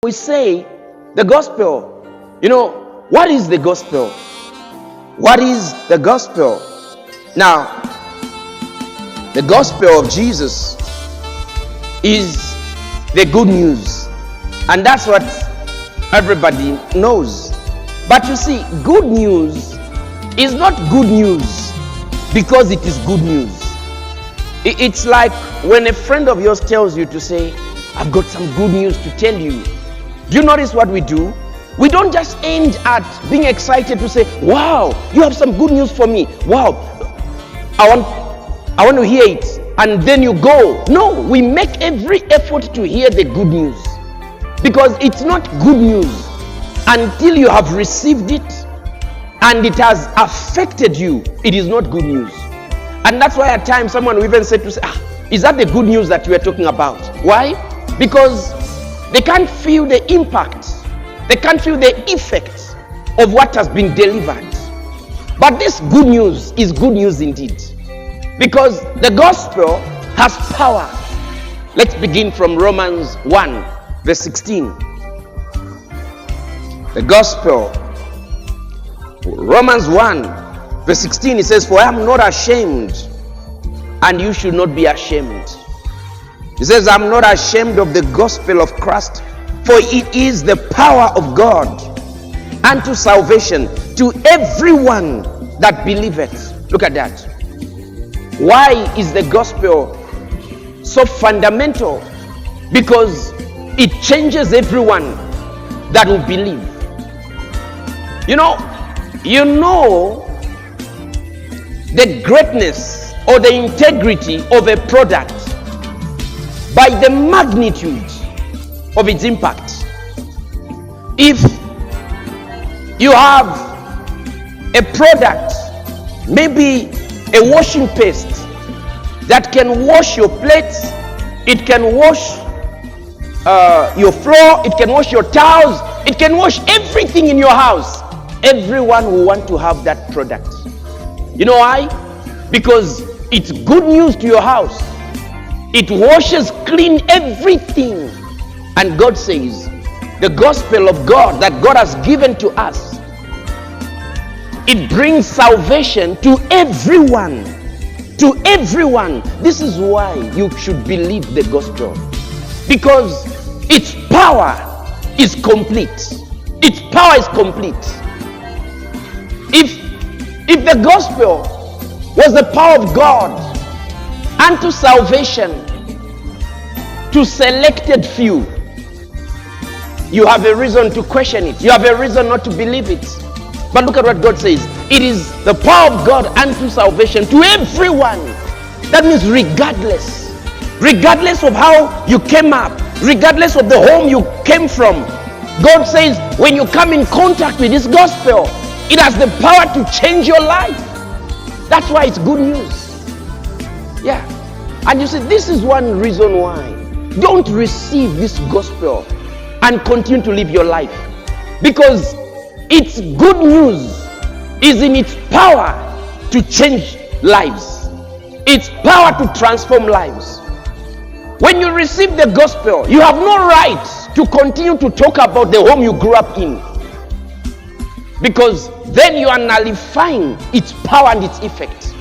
We say the gospel. What is the gospel? What is the gospel? Now, the gospel of Jesus is the good news. And that's what everybody knows. But you see, good news is not good news because it is good news. It's like when a friend of yours tells you to say, I've got some good news to tell you. Do you notice what we do? We don't just end at being excited to say, wow, you have some good news for me. Wow, I want to hear it. And then you go. No, we make every effort to hear the good news. Because it's not good news until you have received it and it has affected you. It is not good news. And that's why at times someone will even say, is that the good news that we are talking about? Why? Because they can't feel the impact. They can't feel the effect of what has been delivered. But this good news is good news indeed. Because the gospel has power. Let's begin from Romans 1, verse 16. The gospel. Romans 1, verse 16, it says, for I am not ashamed, and you should not be ashamed. It says, I'm not ashamed of the gospel of Christ, for it is the power of God unto salvation to everyone that believeth. Look at that. Why is the gospel so fundamental? Because it changes everyone that will believe. You know the greatness or the integrity of a product by the magnitude of its impact. If you have a product, maybe a washing paste that can wash your plates, it can wash your floor, it can wash your towels, it can wash everything in your house, everyone will want to have that product. You know why? Because it's good news to your house. It washes clean everything. And God says, the gospel of God that God has given to us, it brings salvation to everyone. To everyone. This is why you should believe the gospel. Because its power is complete. Its power is complete. If the gospel was the power of God unto salvation to selected few, you have a reason to question it. You have a reason not to believe it. But look at what God says. It is the power of God unto salvation to everyone. That means regardless of how you came up, regardless of the home you came from, God says when you come in contact with this gospel, it has the power to change your life. That's why it's good news. Yeah. And you see, this is one reason why don't receive this gospel and continue to live your life. Because its good news is in its power to change lives. Its power to transform lives. When you receive the gospel, you have no right to continue to talk about the home you grew up in. Because then you are nullifying its power and its effect.